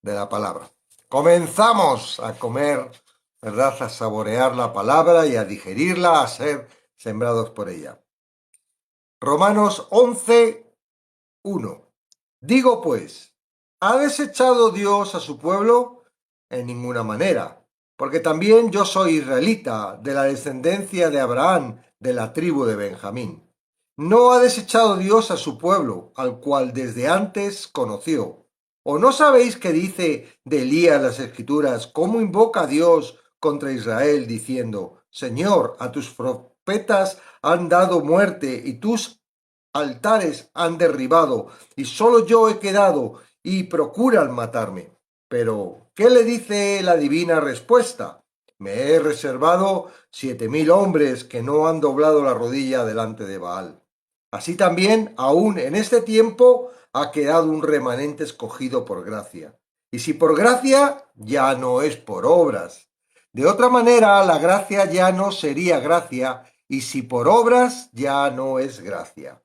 de la palabra. Comenzamos a comer, ¿verdad? A saborear la palabra y a digerirla, a ser sembrados por ella. Romanos 11:1. Digo pues, ¿ha desechado Dios a su pueblo? En ninguna manera, porque también yo soy israelita, de la descendencia de Abraham, de la tribu de Benjamín. No ha desechado Dios a su pueblo, al cual desde antes conoció. ¿O no sabéis qué dice de Elías las Escrituras, cómo invoca a Dios contra Israel, diciendo, Señor, a tus profetas han dado muerte y tus altares han derribado, y solo yo he quedado, y procuran matarme? Pero, ¿qué le dice la divina respuesta? Me he reservado 7,000 hombres que no han doblado la rodilla delante de Baal. Así también, aún en este tiempo, ha quedado un remanente escogido por gracia. Y si por gracia, ya no es por obras. De otra manera, la gracia ya no sería gracia, y si por obras, ya no es gracia.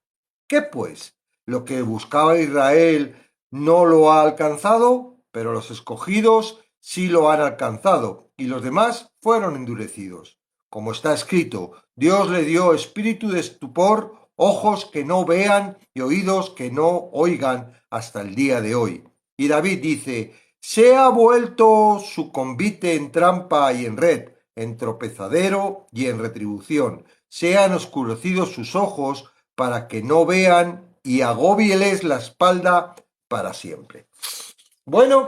¿Qué pues? Lo que buscaba Israel no lo ha alcanzado, pero los escogidos sí lo han alcanzado, y los demás fueron endurecidos. Como está escrito, Dios le dio espíritu de estupor, ojos que no vean y oídos que no oigan hasta el día de hoy. Y David dice, se ha vuelto su convite en trampa y en red, en tropezadero y en retribución. Se han oscurecido sus ojos para que no vean y agóbieles la espalda para siempre. Bueno,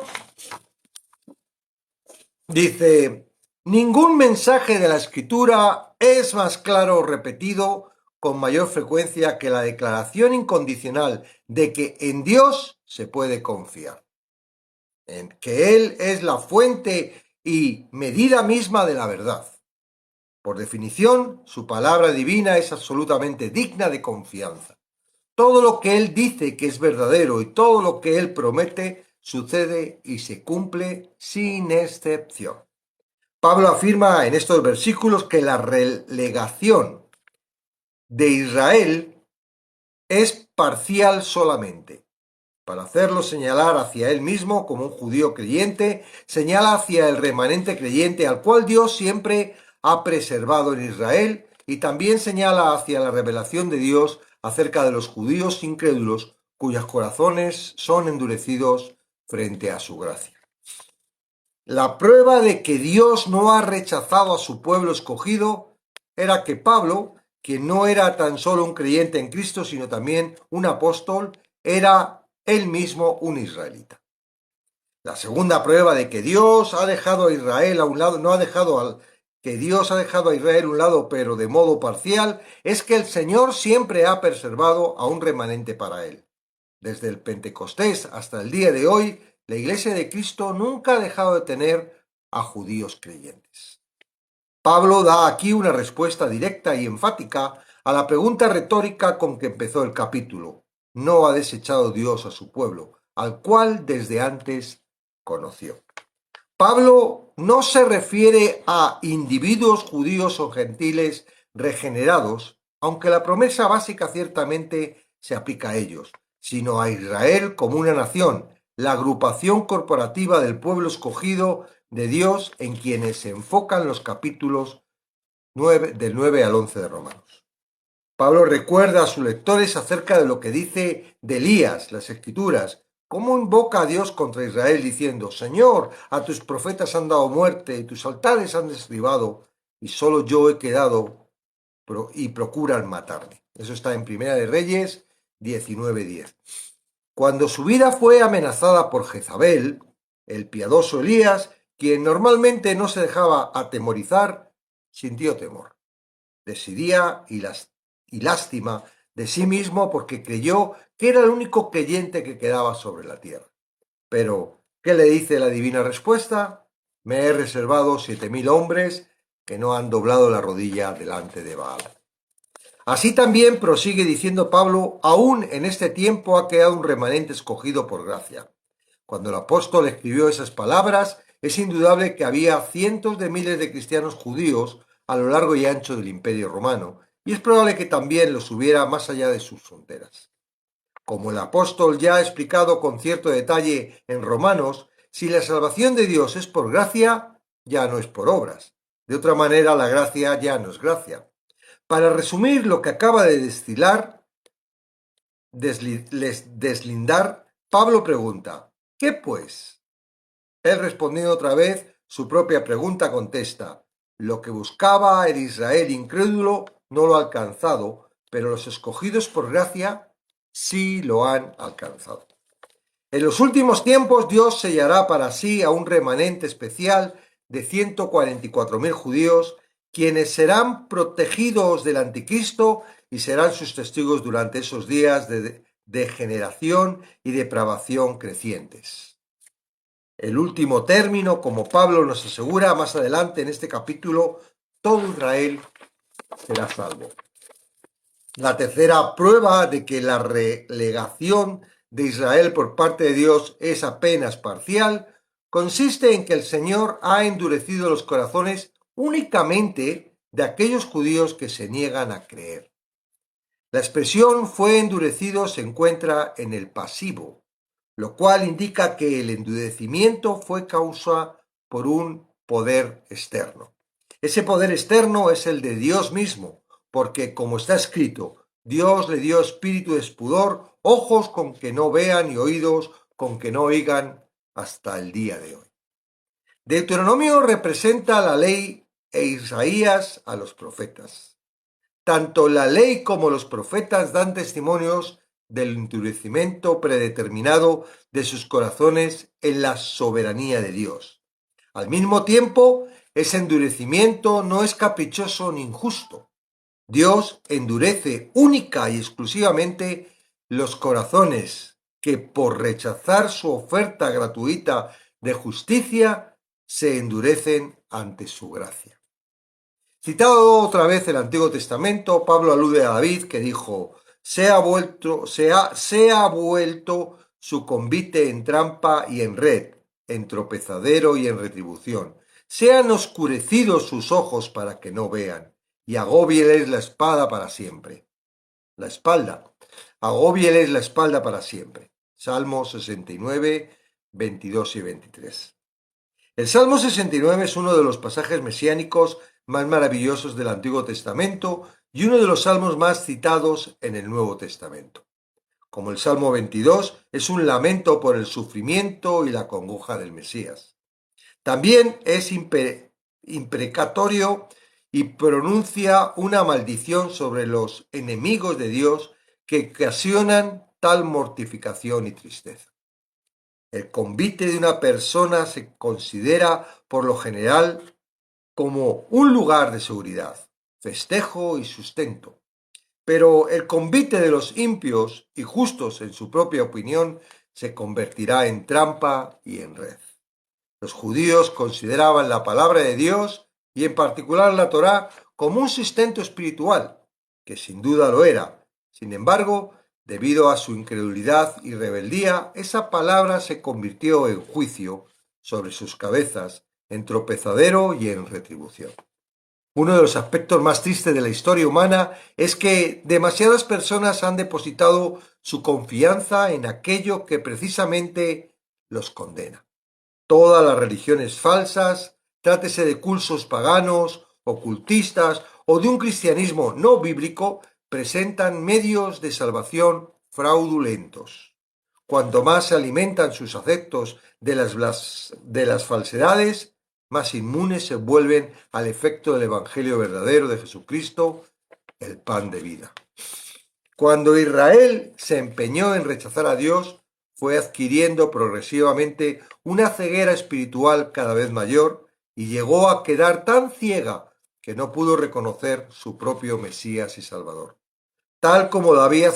dice, ningún mensaje de la Escritura es más claro o repetido con mayor frecuencia que la declaración incondicional de que en Dios se puede confiar, en que Él es la fuente y medida misma de la verdad. Por definición, su palabra divina es absolutamente digna de confianza. Todo lo que Él dice que es verdadero y todo lo que Él promete sucede y se cumple sin excepción. Pablo afirma en estos versículos que la relegación de Israel es parcial solamente. Para hacerlo señalar hacia él mismo como un judío creyente, señala hacia el remanente creyente al cual Dios siempre ha preservado en Israel, y también señala hacia la revelación de Dios acerca de los judíos incrédulos cuyos corazones son endurecidos frente a su gracia. La prueba de que Dios no ha rechazado a su pueblo escogido era que Pablo, quien no era tan solo un creyente en Cristo, sino también un apóstol, era él mismo un israelita. La segunda prueba de que Dios ha dejado a Israel a un lado, que Dios ha dejado a Israel a un lado, pero de modo parcial, es que el Señor siempre ha preservado a un remanente para él. Desde el Pentecostés hasta el día de hoy, la Iglesia de Cristo nunca ha dejado de tener a judíos creyentes. Pablo da aquí una respuesta directa y enfática a la pregunta retórica con que empezó el capítulo. No ha desechado Dios a su pueblo, al cual desde antes conoció. Pablo no se refiere a individuos judíos o gentiles regenerados, aunque la promesa básica ciertamente se aplica a ellos, sino a Israel como una nación, la agrupación corporativa del pueblo escogido de Dios en quienes se enfocan los capítulos del 9 al 11 de Romanos. Pablo recuerda a sus lectores acerca de lo que dice de Elías, las Escrituras, cómo invoca a Dios contra Israel diciendo, Señor, a tus profetas han dado muerte y tus altares han derribado y solo yo he quedado y procuran matarme. Eso está en Primera de Reyes 19:10. Cuando su vida fue amenazada por Jezabel, el piadoso Elías, quien normalmente no se dejaba atemorizar, sintió temor, desidia y lástima de sí mismo porque creyó que era el único creyente que quedaba sobre la tierra. Pero, ¿qué le dice la divina respuesta? Me he reservado 7,000 hombres que no han doblado la rodilla delante de Baal. Así también prosigue diciendo Pablo, aún en este tiempo ha quedado un remanente escogido por gracia. Cuando el apóstol escribió esas palabras, es indudable que había cientos de miles de cristianos judíos a lo largo y ancho del Imperio Romano, y es probable que también los hubiera más allá de sus fronteras. Como el apóstol ya ha explicado con cierto detalle en Romanos, Si la salvación de Dios es por gracia, ya no es por obras. De otra manera, la gracia ya no es gracia. Para resumir lo que acaba de deslindar, Pablo pregunta, ¿qué pues? Él respondiendo otra vez su propia pregunta contesta, lo que buscaba el Israel incrédulo no lo ha alcanzado, pero los escogidos por gracia sí lo han alcanzado. En los últimos tiempos Dios sellará para sí a un remanente especial de 144.000 judíos, quienes serán protegidos del anticristo y serán sus testigos durante esos días de degeneración y depravación crecientes. El último término, como Pablo nos asegura más adelante en este capítulo, todo Israel será salvo. La tercera prueba de que la relegación de Israel por parte de Dios es apenas parcial consiste en que el Señor ha endurecido los corazones únicamente de aquellos judíos que se niegan a creer. La expresión fue endurecido se encuentra en el pasivo, lo cual indica que el endurecimiento fue causa por un poder externo. Ese poder externo es el de Dios mismo, porque como está escrito, Dios le dio espíritu de pudor, ojos con que no vean y oídos con que no oigan hasta el día de hoy. Deuteronomio representa la ley e Isaías a los profetas. Tanto la ley como los profetas dan testimonios del endurecimiento predeterminado de sus corazones en la soberanía de Dios. Al mismo tiempo, ese endurecimiento no es caprichoso ni injusto. Dios endurece única y exclusivamente los corazones que por rechazar su oferta gratuita de justicia se endurecen ante su gracia. Citado otra vez el Antiguo Testamento, Pablo alude a David que dijo, se ha vuelto su convite en trampa y en red, en tropezadero y en retribución. Se han oscurecido sus ojos para que no vean, y agóbieles la espada para siempre. La espalda. Agóbieles la espalda para siempre. Salmo 69, 22 y 23. El Salmo 69 es uno de los pasajes mesiánicos más maravillosos del Antiguo Testamento y uno de los salmos más citados en el Nuevo Testamento. Como el Salmo 22, es un lamento por el sufrimiento y la congoja del Mesías. También es imprecatorio y pronuncia una maldición sobre los enemigos de Dios que ocasionan tal mortificación y tristeza. El convite de una persona se considera por lo general como un lugar de seguridad, festejo y sustento. Pero el convite de los impios y justos en su propia opinión se convertirá en trampa y en red. Los judíos consideraban la palabra de Dios y en particular la Torá como un sustento espiritual, que sin duda lo era. Sin embargo, debido a su incredulidad y rebeldía, esa palabra se convirtió en juicio sobre sus cabezas, en tropezadero y en retribución. Uno de los aspectos más tristes de la historia humana es que demasiadas personas han depositado su confianza en aquello que precisamente los condena. Todas las religiones falsas, trátese de cultos paganos, ocultistas o de un cristianismo no bíblico, presentan medios de salvación fraudulentos. Cuanto más se alimentan sus adeptos de las falsedades, más inmunes se vuelven al efecto del Evangelio verdadero de Jesucristo, el pan de vida. Cuando Israel se empeñó en rechazar a Dios, fue adquiriendo progresivamente una ceguera espiritual cada vez mayor y llegó a quedar tan ciega que no pudo reconocer su propio Mesías y Salvador. Tal como David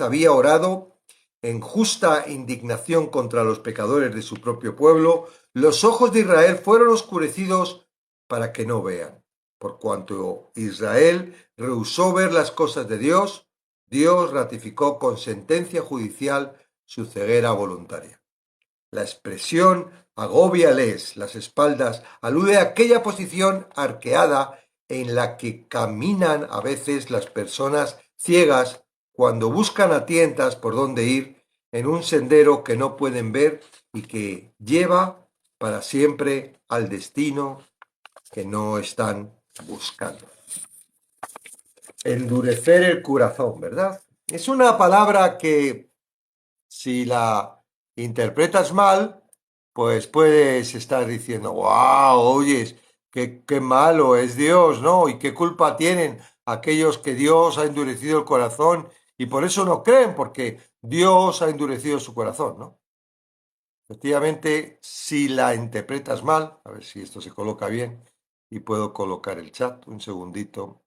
había orado en justa indignación contra los pecadores de su propio pueblo, los ojos de Israel fueron oscurecidos para que no vean. Por cuanto Israel rehusó ver las cosas de Dios, Dios ratificó con sentencia judicial su ceguera voluntaria. La expresión agóbiales las espaldas alude a aquella posición arqueada en la que caminan a veces las personas ciegas cuando buscan a tientas por dónde ir en un sendero que no pueden ver y que lleva para siempre al destino que no están buscando. Endurecer el corazón, ¿verdad? Es una palabra que, si la interpretas mal, pues puedes estar diciendo, wow, oyes, qué malo es Dios, ¿no? Y qué culpa tienen aquellos que Dios ha endurecido el corazón y por eso no creen, porque Dios ha endurecido su corazón, ¿no? Efectivamente, si la interpretas mal, a ver si esto se coloca bien y puedo colocar el chat, un segundito,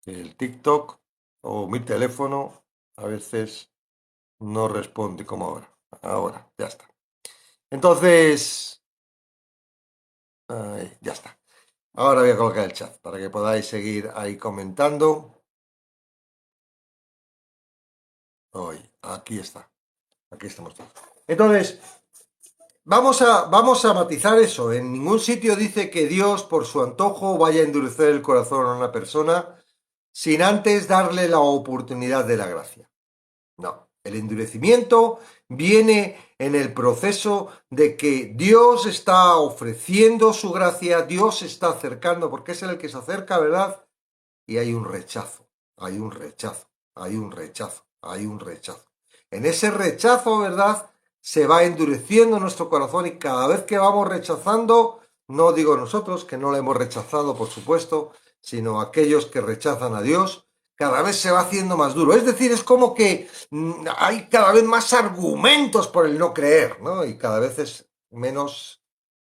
el TikTok o mi teléfono a veces no responde como ahora. Ahora, ya está. Entonces, ya está. Ahora voy a colocar el chat para que podáis seguir ahí comentando. Hoy, aquí está. Aquí estamos todos. Entonces, vamos a matizar eso. En ningún sitio dice que Dios, por su antojo, vaya a endurecer el corazón a una persona sin antes darle la oportunidad de la gracia. No, el endurecimiento viene en el proceso de que Dios está ofreciendo su gracia, Dios se está acercando, porque es el que se acerca, ¿verdad? Y hay un rechazo, hay un rechazo, hay un rechazo, hay un rechazo. En ese rechazo, ¿verdad? Se va endureciendo nuestro corazón y cada vez que vamos rechazando, no digo nosotros, que no lo hemos rechazado, por supuesto, sino aquellos que rechazan a Dios, cada vez se va haciendo más duro. Es decir, es como que hay cada vez más argumentos por el no creer, ¿no? Y cada vez es menos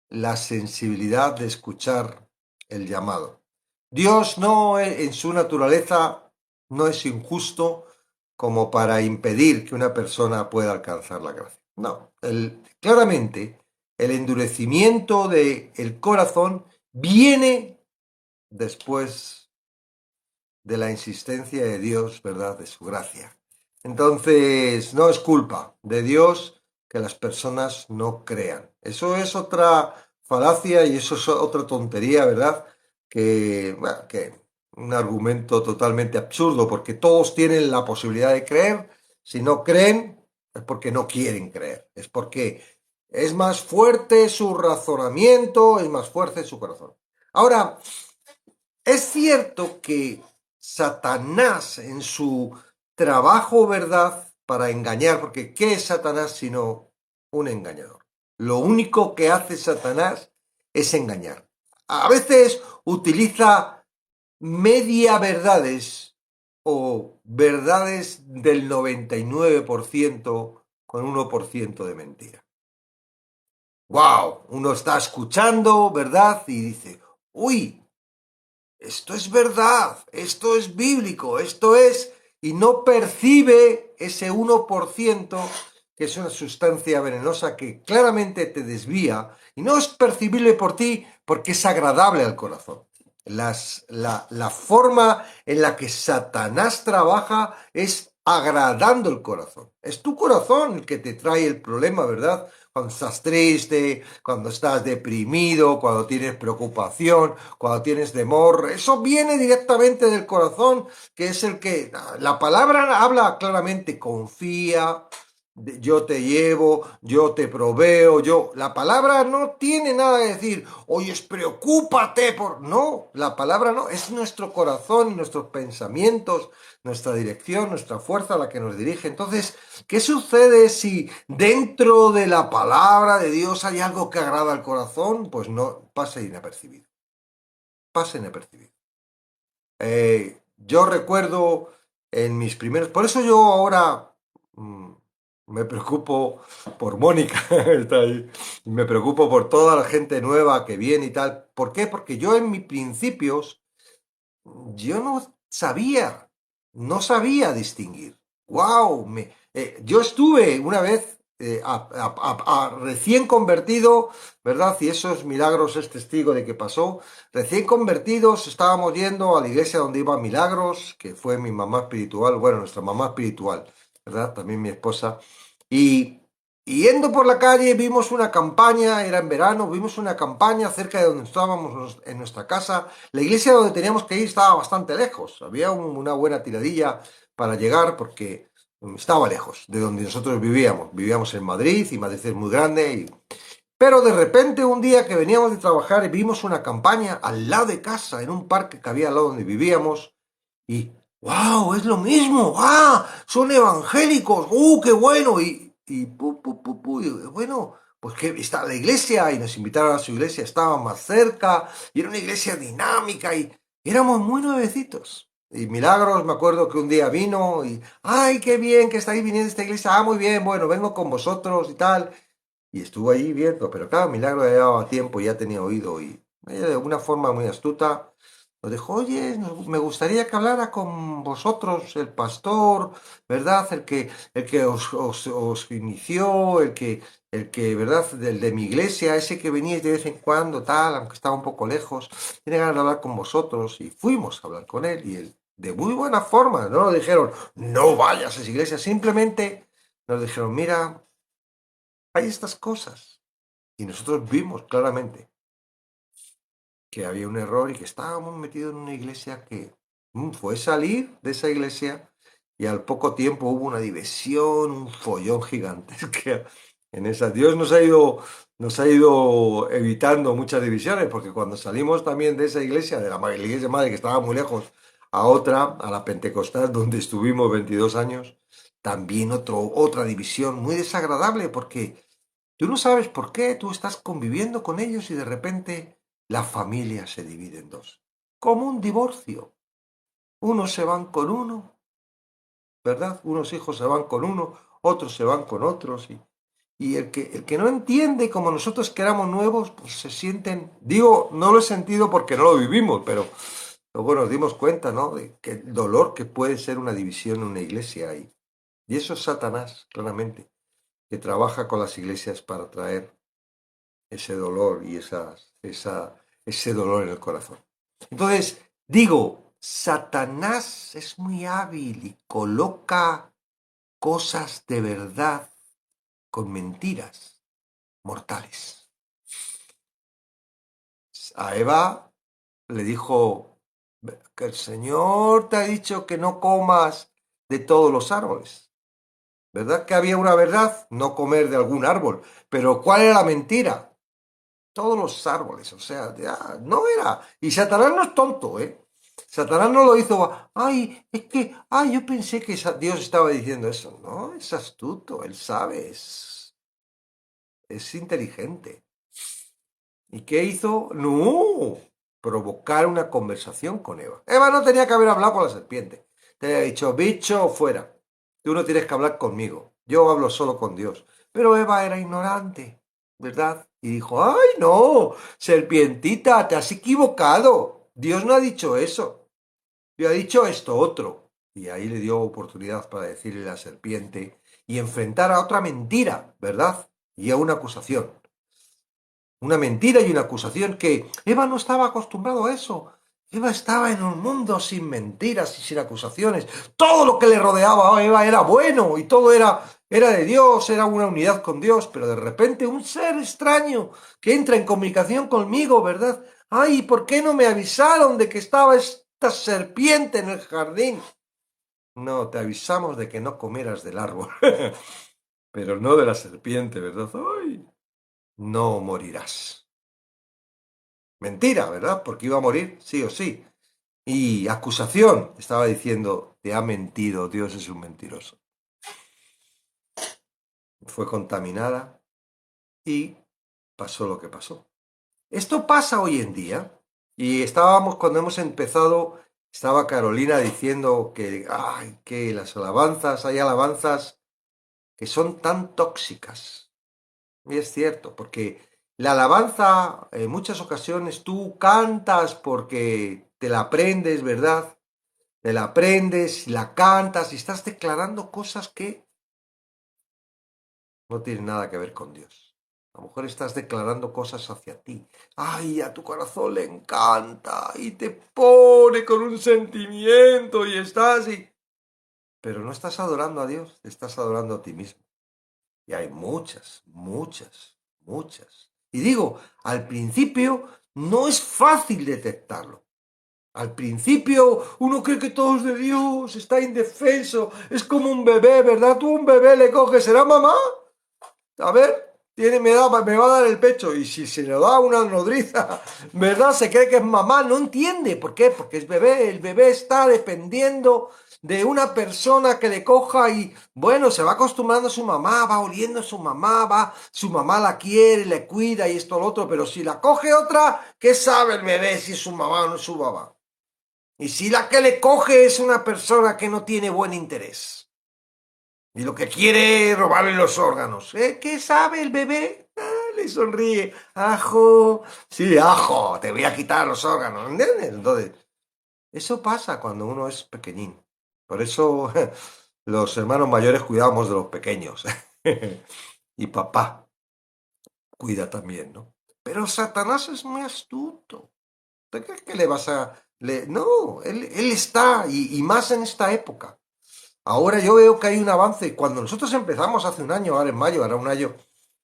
la sensibilidad de escuchar el llamado. Dios no, en su naturaleza, no es injusto como para impedir que una persona pueda alcanzar la gracia. No, claramente el endurecimiento del corazón viene después de la insistencia de Dios, ¿verdad? De su gracia. Entonces, no es culpa de Dios que las personas no crean. Eso es otra falacia y eso es otra tontería, ¿verdad? Bueno, que un argumento totalmente absurdo, porque todos tienen la posibilidad de creer. Si no creen, es porque no quieren creer. Es porque es más fuerte su razonamiento, es más fuerte su corazón. Ahora, es cierto que Satanás en su trabajo, ¿verdad?, para engañar, porque ¿qué es Satanás sino un engañador? Lo único que hace Satanás es engañar. A veces utiliza media verdades o verdades del 99% con 1% de mentira. ¡Wow! Uno está escuchando, ¿verdad? Y dice, uy, esto es verdad, esto es bíblico, esto es, y no percibe ese 1% que es una sustancia venenosa que claramente te desvía y no es percibible por ti porque es agradable al corazón. La forma en la que Satanás trabaja es agradando el corazón. Es tu corazón el que te trae el problema, ¿verdad? Cuando estás triste, cuando estás deprimido, cuando tienes preocupación, cuando tienes temor, eso viene directamente del corazón, que es el que la palabra habla claramente, confía, yo te llevo, yo te proveo, la palabra no tiene nada de decir, oye, preocúpate por, no, la palabra no, es nuestro corazón, nuestros pensamientos, nuestra dirección, nuestra fuerza la que nos dirige. Entonces, ¿qué sucede si dentro de la palabra de Dios hay algo que agrada al corazón? Pues no, pasa inapercibido. Pasa inapercibido. Yo recuerdo en mis primeros... Por eso yo ahora me preocupo por Mónica, está ahí. Me preocupo por toda la gente nueva que viene y tal. ¿Por qué? Porque yo en mis principios, yo no sabía distinguir. ¡Wow! Yo estuve una vez recién convertido, ¿verdad? Y esos Milagros es testigo de que pasó. Recién convertidos estábamos yendo a la iglesia donde iba Milagros, que fue mi mamá espiritual, bueno, nuestra mamá espiritual, ¿verdad? También mi esposa. Y yendo por la calle vimos una campaña, era en verano, vimos una campaña cerca de donde estábamos en nuestra casa. La iglesia donde teníamos que ir estaba bastante lejos, había una buena tiradilla para llegar porque Estaba lejos de donde nosotros vivíamos. Vivíamos en Madrid y Madrid es muy grande. Pero de repente un día que veníamos de trabajar vimos una campaña al lado de casa, en un parque que había al lado donde vivíamos. Y, ¡wow! Es lo mismo. ¡Ah! Son evangélicos. ¡Qué bueno! Y bueno, pues que está la iglesia y nos invitaron a su iglesia, estaba más cerca y era una iglesia dinámica y éramos muy nuevecitos. Y Milagros, me acuerdo que un día vino y, ¡ay, qué bien que estáis viniendo a esta iglesia! Ah, muy bien, bueno, vengo con vosotros y tal. Y estuvo ahí viendo, pero claro, Milagro ya llevaba tiempo, ya tenía oído y ella de una forma muy astuta nos dijo, oye, me gustaría que hablara con vosotros, el pastor, ¿verdad? El que os inició, ¿verdad? Del de mi iglesia, ese que veníais de vez en cuando, tal, aunque estaba un poco lejos, tiene ganas de hablar con vosotros. Y fuimos a hablar con él y él, de muy buena forma, no nos dijeron, no vayas a esa iglesia, simplemente nos dijeron, mira, hay estas cosas. Y nosotros vimos claramente que había un error y que estábamos metidos en una iglesia que fue salir de esa iglesia y al poco tiempo hubo una división, un follón gigantesco en esa. Dios nos ha ido evitando muchas divisiones porque cuando salimos también de esa iglesia, de la iglesia madre que estaba muy lejos, a otra, a la Pentecostal, donde estuvimos 22 años, también otra división muy desagradable porque tú no sabes por qué, tú estás conviviendo con ellos y de repente la familia se divide en dos. Como un divorcio. Unos se van con uno, ¿verdad? Unos hijos se van con uno, otros se van con otros. Y el que no entiende, como nosotros que éramos nuevos, pues se sienten, digo, no lo he sentido porque no lo vivimos, pero luego nos dimos cuenta, ¿no? De que el dolor que puede ser una división en una iglesia ahí. Y eso es Satanás, claramente, que trabaja con las iglesias para traer ese dolor y ese dolor en el corazón. Entonces, digo, Satanás es muy hábil y coloca cosas de verdad con mentiras mortales. A Eva le dijo que el Señor te ha dicho que no comas de todos los árboles. ¿Verdad que había una verdad? No comer de algún árbol. Pero ¿cuál era la mentira? Todos los árboles, o sea, ya, no era. Y Satanás no es tonto, ¿eh? Satanás no lo hizo, ay, es que, ay, yo pensé que Dios estaba diciendo eso. No, es astuto, él sabe, es inteligente. ¿Y qué hizo? No, provocar una conversación con Eva. Eva no tenía que haber hablado con la serpiente. Tenía dicho, bicho, fuera. Tú no tienes que hablar conmigo. Yo hablo solo con Dios. Pero Eva era ignorante, ¿verdad? Y dijo, ay, no, serpientita, te has equivocado. Dios no ha dicho eso. Dios ha dicho esto otro. Y ahí le dio oportunidad para decirle a la serpiente y enfrentar a otra mentira, ¿verdad? Y a una acusación. Una mentira y una acusación que Eva no estaba acostumbrado a eso. Eva estaba en un mundo sin mentiras y sin acusaciones. Todo lo que le rodeaba a Eva era bueno y todo era de Dios, era una unidad con Dios, pero de repente un ser extraño que entra en comunicación conmigo, ¿verdad? Ay, ¿por qué no me avisaron de que estaba esta serpiente en el jardín? No, te avisamos de que no comieras del árbol, pero no de la serpiente, ¿verdad? Ay, no morirás. Mentira, ¿verdad? Porque iba a morir, sí o sí. Y acusación, estaba diciendo, te ha mentido, Dios es un mentiroso. Fue contaminada y pasó lo que pasó. Esto pasa hoy en día. Y estábamos, cuando hemos empezado, estaba Carolina diciendo que, ay, que las alabanzas, hay alabanzas que son tan tóxicas. Y es cierto, porque la alabanza, en muchas ocasiones tú cantas porque te la aprendes, ¿verdad? Te la aprendes, la cantas y estás declarando cosas que no tienen nada que ver con Dios. A lo mejor estás declarando cosas hacia ti. Ay, a tu corazón le encanta y te pone con un sentimiento y estás y... Pero no estás adorando a Dios, te estás adorando a ti mismo. Y hay muchas, muchas, muchas. Y digo, al principio no es fácil detectarlo. Al principio uno cree que todo es de Dios, está indefenso, es como un bebé, ¿verdad? Tú un bebé le coges, ¿será mamá? A ver, me va a dar el pecho. Y si se le da una nodriza, ¿verdad? Se cree que es mamá, no entiende. ¿Por qué? Porque es bebé. El bebé está dependiendo de una persona que le coja y, bueno, se va acostumbrando a su mamá, va oliendo a su mamá, su mamá la quiere, le cuida y esto, lo otro. Pero si la coge otra, ¿qué sabe el bebé si es su mamá o no es su mamá? Y si la que le coge es una persona que no tiene buen interés. Y lo que quiere es robarle los órganos. ¿Qué sabe el bebé? Le sonríe. Ajo. Sí, ajo, te voy a quitar los órganos. ¿Entiendes? Entonces, eso pasa cuando uno es pequeñín. Por eso los hermanos mayores cuidamos de los pequeños. Y papá cuida también, ¿no? Pero Satanás es muy astuto. ¿Te crees que le vas a...? No, él está, y más en esta época. Ahora yo veo que hay un avance. Cuando nosotros empezamos hace un año, ahora en mayo, hará un año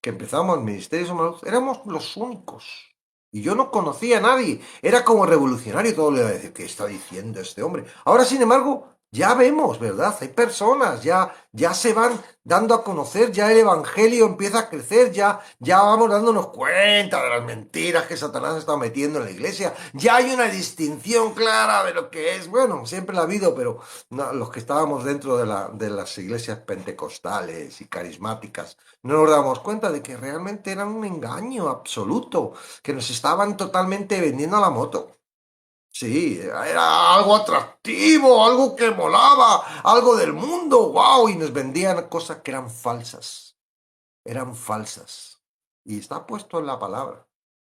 que empezamos el Ministerio de Salud, éramos los únicos. Y yo no conocía a nadie. Era como revolucionario, todo le iba a decir, ¿qué está diciendo este hombre? Ahora, sin embargo, ya vemos, ¿verdad? Hay personas, ya se van dando a conocer, ya el Evangelio empieza a crecer, ya vamos dándonos cuenta de las mentiras que Satanás está metiendo en la iglesia. Ya hay una distinción clara de lo que es, bueno, siempre la ha habido, pero no, los que estábamos dentro de las iglesias pentecostales y carismáticas, no nos damos cuenta de que realmente era un engaño absoluto, que nos estaban totalmente vendiendo a la moto. Sí, era algo atractivo, algo que molaba, algo del mundo, wow, y nos vendían cosas que eran falsas, eran falsas. Y está puesto en la palabra.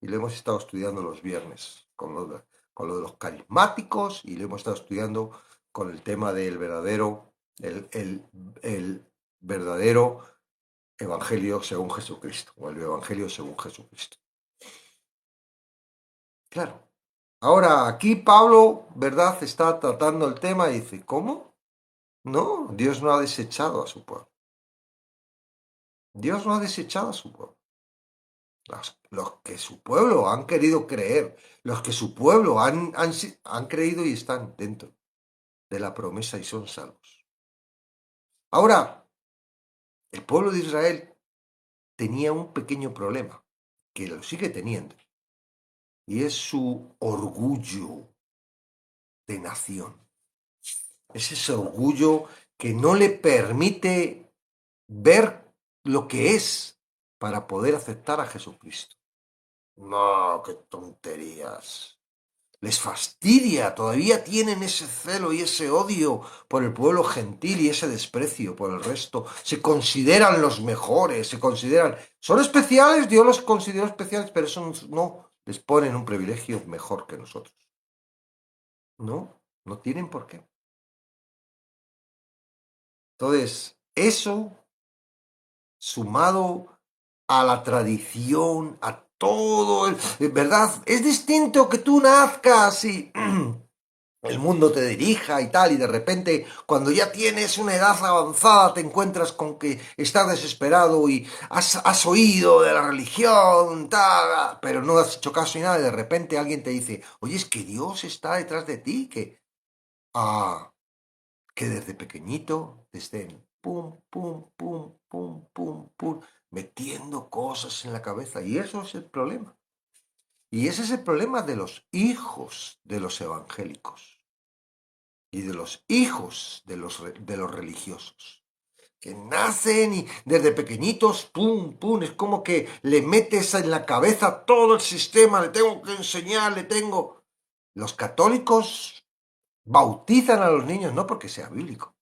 Y lo hemos estado estudiando los viernes con lo de los carismáticos y lo hemos estado estudiando con el tema del verdadero, el verdadero evangelio según Jesucristo, o el evangelio según Jesucristo. Claro. Ahora, aquí Pablo, ¿verdad? Está tratando el tema y dice, ¿cómo? No, Dios no ha desechado a su pueblo. Dios no ha desechado a su pueblo. Los que su pueblo han querido creer, los que su pueblo han creído y están dentro de la promesa y son salvos. Ahora, el pueblo de Israel tenía un pequeño problema, que lo sigue teniendo, y es su orgullo de nación. Es ese orgullo que no le permite ver lo que es para poder aceptar a Jesucristo. No, qué tonterías. Les fastidia, todavía tienen ese celo y ese odio por el pueblo gentil y ese desprecio por el resto. Se consideran los mejores, son especiales, Dios los consideró especiales, pero eso no les pone en un privilegio mejor que nosotros. No, no tienen por qué. Entonces, eso sumado a la tradición, a todo, ¿verdad? Es distinto que tú nazcas y el mundo te dirija y tal, y de repente, cuando ya tienes una edad avanzada, te encuentras con que estás desesperado y has oído de la religión, tal, pero no has hecho caso y nada, y de repente alguien te dice, oye, es que Dios está detrás de ti, ah, que desde pequeñito te estén pum, pum, pum, pum, pum, pum, metiendo cosas en la cabeza. Y eso es el problema. Y ese es el problema de los hijos de los evangélicos y de los hijos de los religiosos. Que nacen y desde pequeñitos, pum, pum, es como que le metes en la cabeza todo el sistema, le tengo que enseñar, le tengo... Los católicos bautizan a los niños no porque sea bíblico.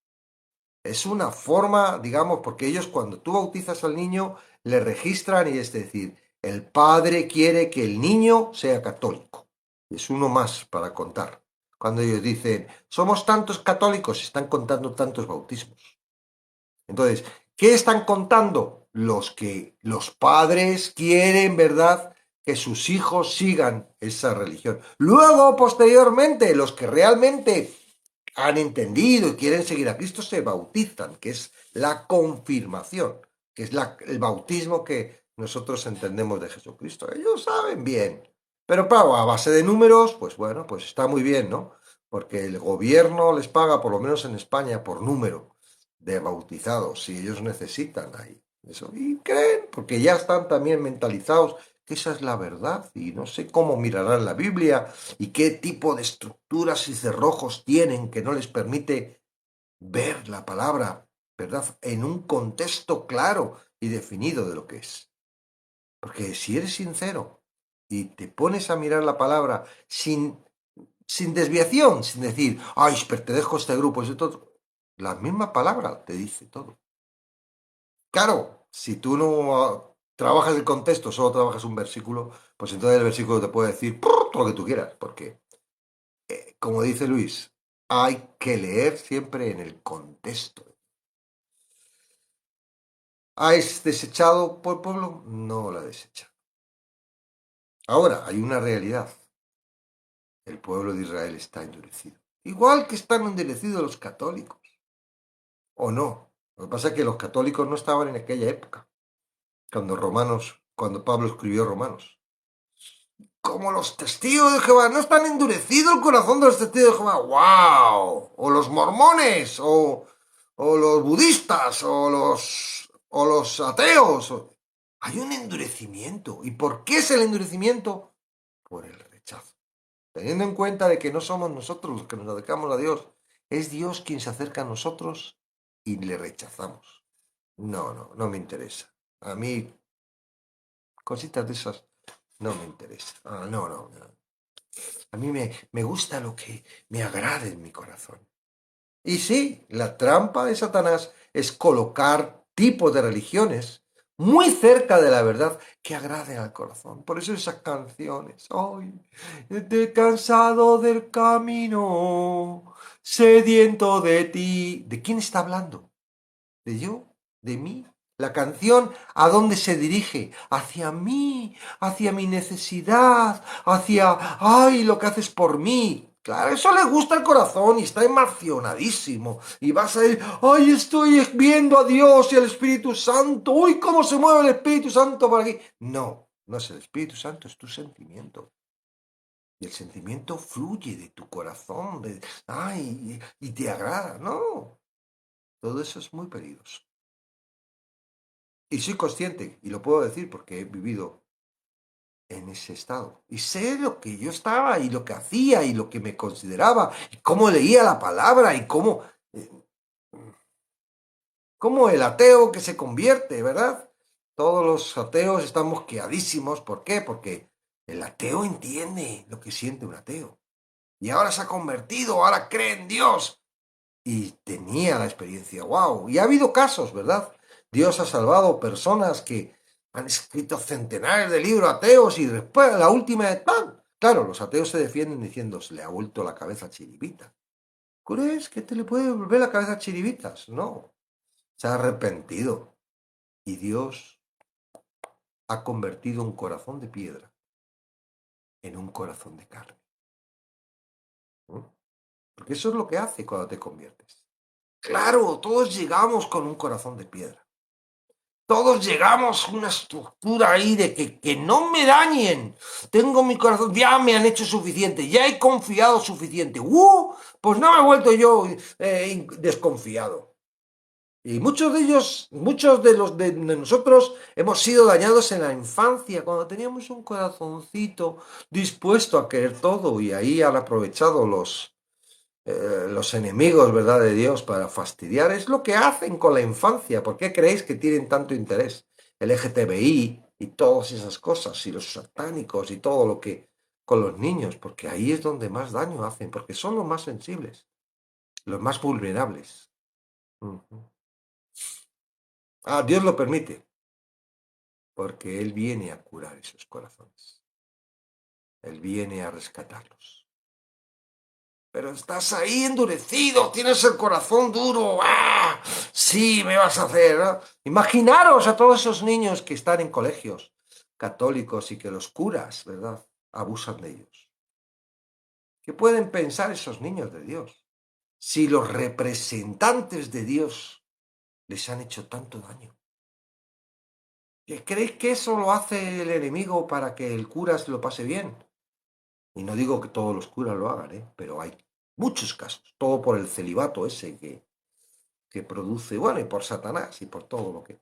Es una forma, digamos, porque ellos cuando tú bautizas al niño, le registran y es decir, el padre quiere que el niño sea católico. Es uno más para contar. Cuando ellos dicen, somos tantos católicos, están contando tantos bautismos. Entonces, ¿qué están contando? Los que los padres quieren, ¿verdad?, que sus hijos sigan esa religión. Luego, posteriormente, los que realmente han entendido y quieren seguir a Cristo se bautizan, que es la confirmación, que es el bautismo que nosotros entendemos de Jesucristo. Ellos saben bien Pero claro, a base de números, pues bueno, pues está muy bien, ¿no? Porque el gobierno les paga, por lo menos en España, por número de bautizados, si ellos necesitan ahí. Eso. Y creen, porque ya están también mentalizados que esa es la verdad. Y no sé cómo mirarán la Biblia y qué tipo de estructuras y cerrojos tienen que no les permite ver la palabra, ¿verdad? En un contexto claro y definido de lo que es. Porque si eres sincero y te pones a mirar la palabra sin desviación, sin decir, ay, pertenezco a este grupo, es todo, la misma palabra te dice todo. Claro, si tú no trabajas el contexto, solo trabajas un versículo, pues entonces el versículo te puede decir todo lo que tú quieras, porque, como dice Luis, hay que leer siempre en el contexto. ¿Has desechado por el pueblo? No la desecha. Ahora, hay una realidad. El pueblo de Israel está endurecido. Igual que están endurecidos los católicos. ¿O no? Lo que pasa es que los católicos no estaban en aquella época, cuando Pablo escribió Romanos. Como los testigos de Jehová, no están endurecido el corazón de los testigos de Jehová. ¡Wow! O los mormones, o los budistas, o los ateos. Hay un endurecimiento. ¿Y por qué es el endurecimiento? Por el rechazo. Teniendo en cuenta de que no somos nosotros los que nos acercamos a Dios, es Dios quien se acerca a nosotros y le rechazamos. No, no, no me interesa. A mí, cositas de esas, no me interesa. No, no, no. A mí me gusta lo que me agrada en mi corazón. Y sí, la trampa de Satanás es colocar tipos de religiones muy cerca de la verdad que agraden al corazón. Por eso esas canciones, hoy estoy cansado del camino, sediento de ti. ¿De quién está hablando? ¿De yo? ¿De mí? La canción, ¿a dónde se dirige? Hacia mí, hacia mi necesidad, hacia, ay, lo que haces por mí. Claro, eso le gusta al corazón y está emocionadísimo. Y vas a ir, ay, estoy viendo a Dios y al Espíritu Santo. Uy, cómo se mueve el Espíritu Santo por aquí. No, no es el Espíritu Santo, es tu sentimiento. Y el sentimiento fluye de tu corazón, ay, y te agrada. No, todo eso es muy peligroso. Y soy consciente, y lo puedo decir porque he vivido en ese estado. Y sé lo que yo estaba y lo que hacía y lo que me consideraba y cómo leía la palabra y eh, cómo el ateo que se convierte, ¿verdad? Todos los ateos están mosqueadísimos. ¿Por qué? Porque el ateo entiende lo que siente un ateo. Y ahora se ha convertido, ahora cree en Dios. Y tenía la experiencia, wow. Y ha habido casos, ¿verdad? Dios ha salvado personas que han escrito centenares de libros ateos y después la última es ¡pam! Claro, los ateos se defienden diciendo, se le ha vuelto la cabeza a chiribitas. ¿Crees que te le puede volver la cabeza a chiribitas? No, se ha arrepentido. Y Dios ha convertido un corazón de piedra en un corazón de carne. ¿No? Porque eso es lo que hace cuando te conviertes. Claro, todos llegamos con un corazón de piedra. Todos llegamos a una estructura ahí de que no me dañen. Tengo mi corazón, ya me han hecho suficiente, ya he confiado suficiente. Pues no me he vuelto yo desconfiado. Y muchos de ellos, muchos de nosotros hemos sido dañados en la infancia, cuando teníamos un corazoncito dispuesto a querer todo y ahí han aprovechado los enemigos, ¿verdad?, de Dios para fastidiar. Es lo que hacen con la infancia. ¿Por qué creéis que tienen tanto interés? El LGTBI y todas esas cosas, y los satánicos y todo lo que con los niños, porque ahí es donde más daño hacen, porque son los más sensibles, los más vulnerables. Ujú. Dios lo permite, porque Él viene a curar esos corazones. Él viene a rescatarlos. Pero estás ahí endurecido, tienes el corazón duro. ¡Ah! Sí, me vas a hacer, ¿no? Imaginaros a todos esos niños que están en colegios católicos y que los curas, ¿verdad?, abusan de ellos. ¿Qué pueden pensar esos niños de Dios si los representantes de Dios les han hecho tanto daño? ¿Creéis que eso lo hace el enemigo para que el cura se lo pase bien? Y no digo que todos los curas lo hagan, pero hay muchos casos. Todo por el celibato ese que produce, bueno, y por Satanás y por todo lo que...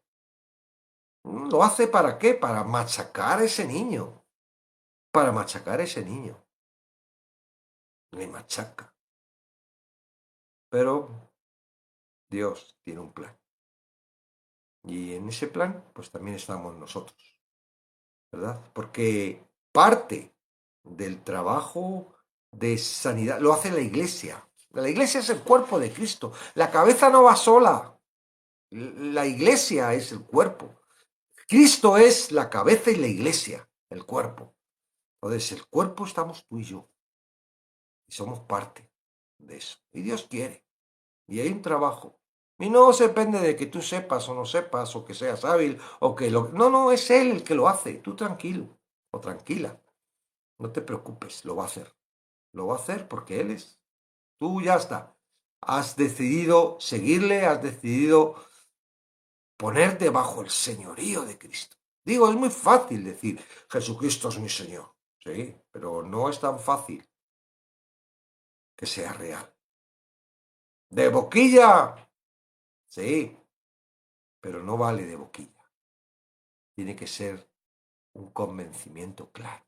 ¿Lo hace para qué? Para machacar a ese niño. Para machacar a ese niño. Le machaca. Pero Dios tiene un plan. Y en ese plan, pues también estamos nosotros, ¿verdad? Porque parte del trabajo de sanidad lo hace la iglesia. La iglesia es el cuerpo de Cristo. La cabeza no va sola. La iglesia es el cuerpo. Cristo es la cabeza y la iglesia, el cuerpo. Entonces, el cuerpo estamos tú y yo. Y somos parte de eso. Y Dios quiere. Y hay un trabajo. Y no se depende de que tú sepas o no sepas, o que seas hábil, o que lo... No, no, es Él el que lo hace. Tú tranquilo o tranquila. No te preocupes, lo va a hacer. Lo va a hacer porque Él es. Tú ya está. Has decidido seguirle, has decidido ponerte bajo el señorío de Cristo. Digo, es muy fácil decir, Jesucristo es mi Señor. Sí, pero no es tan fácil que sea real. ¿De boquilla? Sí, pero no vale de boquilla. Tiene que ser un convencimiento claro.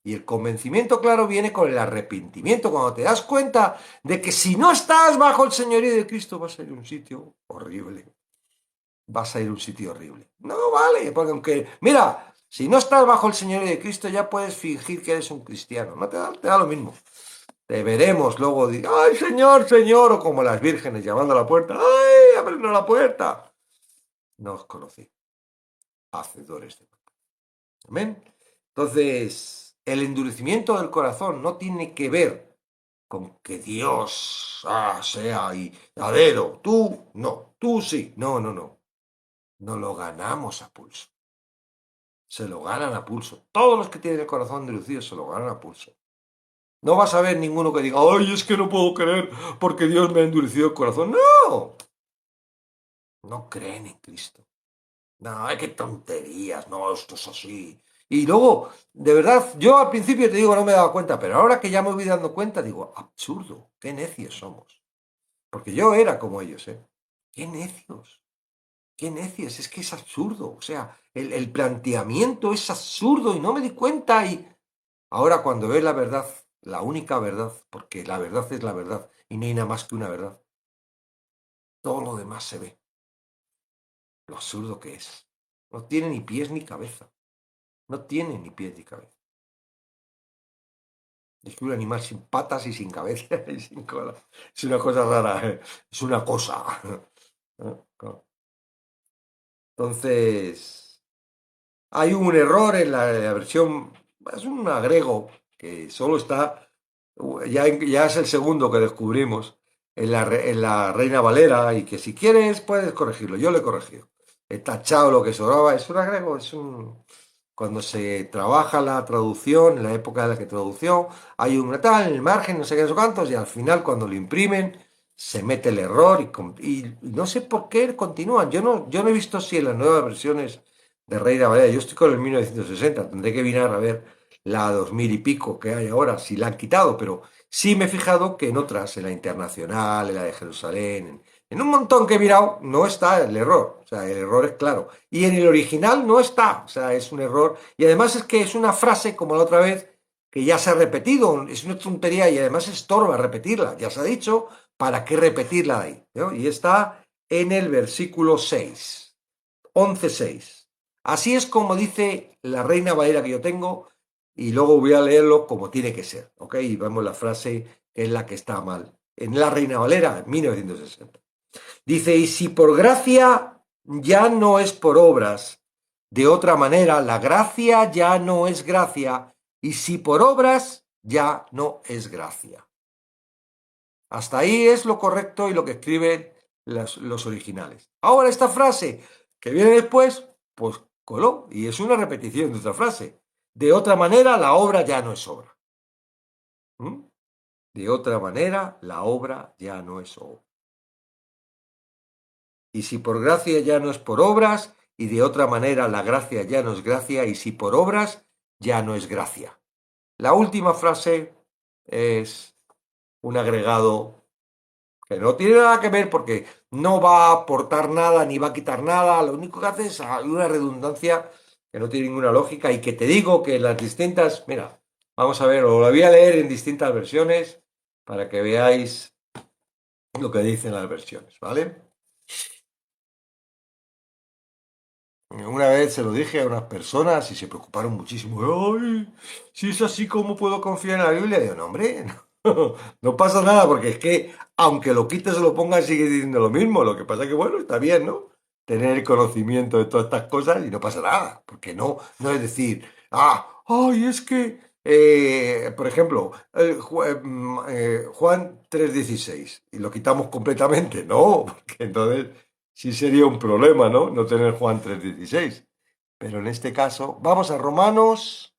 Y el convencimiento claro viene con el arrepentimiento, cuando te das cuenta de que si no estás bajo el señorío de Cristo vas a ir a un sitio horrible. Vas a ir a un sitio horrible. No vale, porque aunque, mira, si no estás bajo el señorío de Cristo ya puedes fingir que eres un cristiano. No te da lo mismo. Te veremos luego, ay, Señor, Señor, o como las vírgenes llamando a la puerta, ay, ábrenos la puerta. No os conocí, hacedores de pecado. Amén. Entonces, el endurecimiento del corazón no tiene que ver con que Dios sea y adero. Tú no, tú sí. No, no, no. No lo ganamos a pulso. Se lo ganan a pulso. Todos los que tienen el corazón endurecido se lo ganan a pulso. No vas a ver ninguno que diga, ay, es que no puedo creer porque Dios me ha endurecido el corazón. No. No creen en Cristo. No, qué tonterías, no, esto es así. Y luego, de verdad, yo al principio te digo, no me daba cuenta, pero ahora que ya me voy dando cuenta, digo, absurdo, qué necios somos. Porque yo era como ellos, ¿eh? Qué necios, qué necios, es que es absurdo. O sea, el planteamiento es absurdo y no me di cuenta. Y ahora cuando ves la verdad, la única verdad, porque la verdad es la verdad y no hay nada más que una verdad, todo lo demás se ve, lo absurdo que es. No tiene ni pies ni cabeza. No tiene ni pies ni cabeza. Es que un animal sin patas y sin cabeza y sin cola. Es una cosa rara, ¿eh? Es una cosa. Entonces, hay un error en la versión, es un agrego que solo está, ya es el segundo que descubrimos en la Reina Valera y que si quieres puedes corregirlo. Yo lo he corregido. He tachado lo que sobraba, es un agrego, cuando se trabaja la traducción, en la época en la que tradució, hay un tal en el margen, no sé qué, no sé cuántos, y al final cuando lo imprimen se mete el error y no sé por qué continúan. Yo no he visto si en las nuevas versiones de Reina Valera, yo estoy con el 1960, tendré que mirar a ver la 2000 y pico que hay ahora, si la han quitado, pero sí me he fijado que en otras, en la Internacional, en la de Jerusalén, en un montón que he mirado no está el error, o sea, el error es claro. Y en el original no está, o sea, es un error. Y además es que es una frase como la otra vez que ya se ha repetido, es una tontería y además estorba repetirla, ya se ha dicho, ¿para qué repetirla ahí? ¿No? Y está en el versículo 6, 11:6. Así es como dice la Reina Valera que yo tengo y luego voy a leerlo como tiene que ser, ¿ok? Y vemos la frase que es la que está mal. En la Reina Valera, en 1960. Dice, y si por gracia ya no es por obras, de otra manera, la gracia ya no es gracia, y si por obras ya no es gracia. Hasta ahí es lo correcto y lo que escriben los originales. Ahora esta frase que viene después, pues coló, y es una repetición de otra frase. De otra manera, la obra ya no es obra. ¿Mm? De otra manera, la obra ya no es obra. Y si por gracia ya no es por obras, y de otra manera la gracia ya no es gracia, y si por obras ya no es gracia. La última frase es un agregado que no tiene nada que ver porque no va a aportar nada ni va a quitar nada. Lo único que hace es una redundancia que no tiene ninguna lógica y que te digo que las distintas, mira, vamos a ver, os lo voy a leer en distintas versiones para que veáis lo que dicen las versiones, ¿vale? Una vez se lo dije a unas personas y se preocuparon muchísimo. Ay, si es así, ¿cómo puedo confiar en la Biblia? Y digo, no, hombre, no, no pasa nada, porque es que aunque lo quites o lo pongas, sigue diciendo lo mismo. Lo que pasa es que, bueno, está bien, ¿no? Tener conocimiento de todas estas cosas y no pasa nada, porque no es decir, ay, es que, por ejemplo, Juan 3:16, y lo quitamos completamente, no, porque entonces sí sería un problema, ¿no? No tener Juan 3:16. Pero en este caso, vamos a Romanos,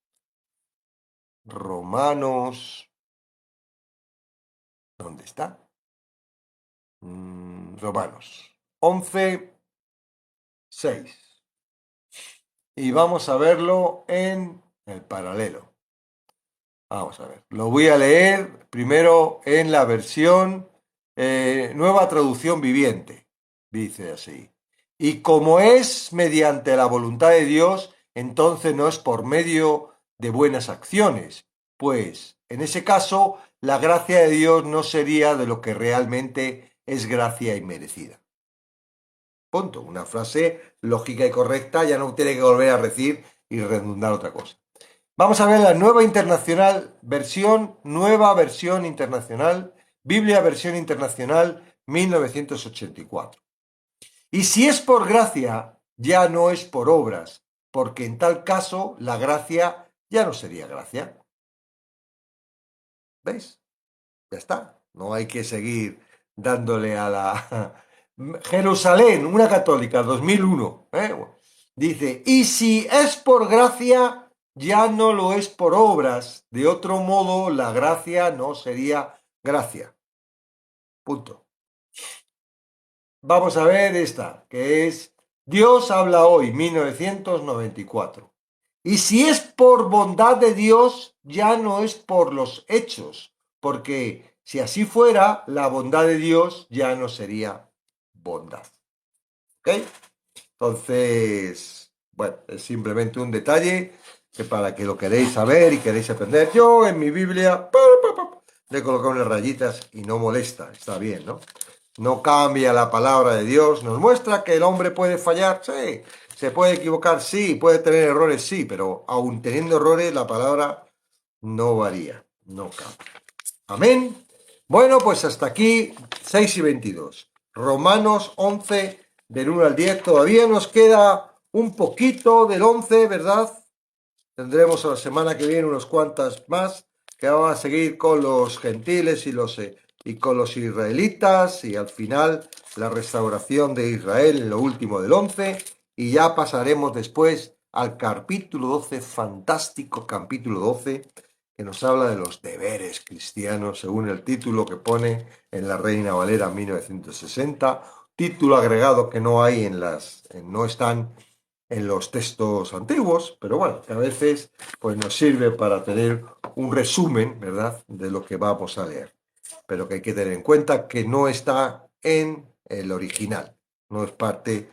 ¿dónde está? Romanos 11:6. Y vamos a verlo en el paralelo. Vamos a ver. Lo voy a leer primero en la versión Nueva Traducción Viviente. Dice así. Y como es mediante la voluntad de Dios, entonces no es por medio de buenas acciones, pues en ese caso la gracia de Dios no sería de lo que realmente es gracia inmerecida. Punto. Una frase lógica y correcta, ya no tiene que volver a decir y redundar otra cosa. Vamos a ver la nueva versión internacional, Biblia versión internacional 1984. Y si es por gracia, ya no es por obras, porque en tal caso la gracia ya no sería gracia. ¿Veis? Ya está. No hay que seguir dándole a la... Jerusalén, una católica, 2001. Dice, y si es por gracia, ya no lo es por obras. De otro modo, la gracia no sería gracia. Punto. Vamos a ver esta, que es Dios habla hoy, 1994. Y si es por bondad de Dios, ya no es por los hechos, porque si así fuera, la bondad de Dios ya no sería bondad. ¿Ok? Entonces, bueno, es simplemente un detalle que para que lo queréis saber y queréis aprender, yo en mi Biblia le he colocado unas rayitas y no molesta, está bien, ¿no? No cambia la palabra de Dios, nos muestra que el hombre puede fallar, sí, se puede equivocar, sí, puede tener errores, sí, pero aun teniendo errores, la palabra no varía, no cambia. Amén. Bueno, pues hasta aquí 6:22. Romanos 11, del 1 al 10. Todavía nos queda un poquito del 11, ¿verdad? Tendremos a la semana que viene unos cuantas más que van a seguir con los gentiles y con los israelitas y al final la restauración de Israel en lo último del 11 y ya pasaremos después al capítulo 12, fantástico capítulo 12, que nos habla de los deberes cristianos según el título que pone en la Reina Valera 1960, título agregado que no hay no están en los textos antiguos, pero bueno, que a veces pues nos sirve para tener un resumen, ¿verdad?, de lo que vamos a leer. Pero que hay que tener en cuenta que no está en el original, no es parte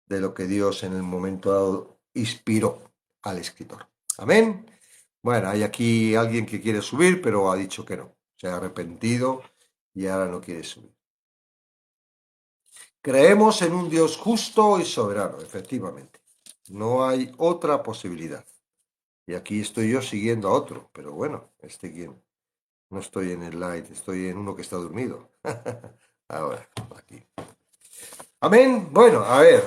de lo que Dios en el momento dado inspiró al escritor. Amén. Bueno, hay aquí alguien que quiere subir, pero ha dicho que no. Se ha arrepentido y ahora no quiere subir. Creemos en un Dios justo y soberano, efectivamente. No hay otra posibilidad. Y aquí estoy yo siguiendo a otro, pero bueno, quién. No estoy en el light, estoy en uno que está dormido. Ahora, aquí. Amén. Bueno, a ver.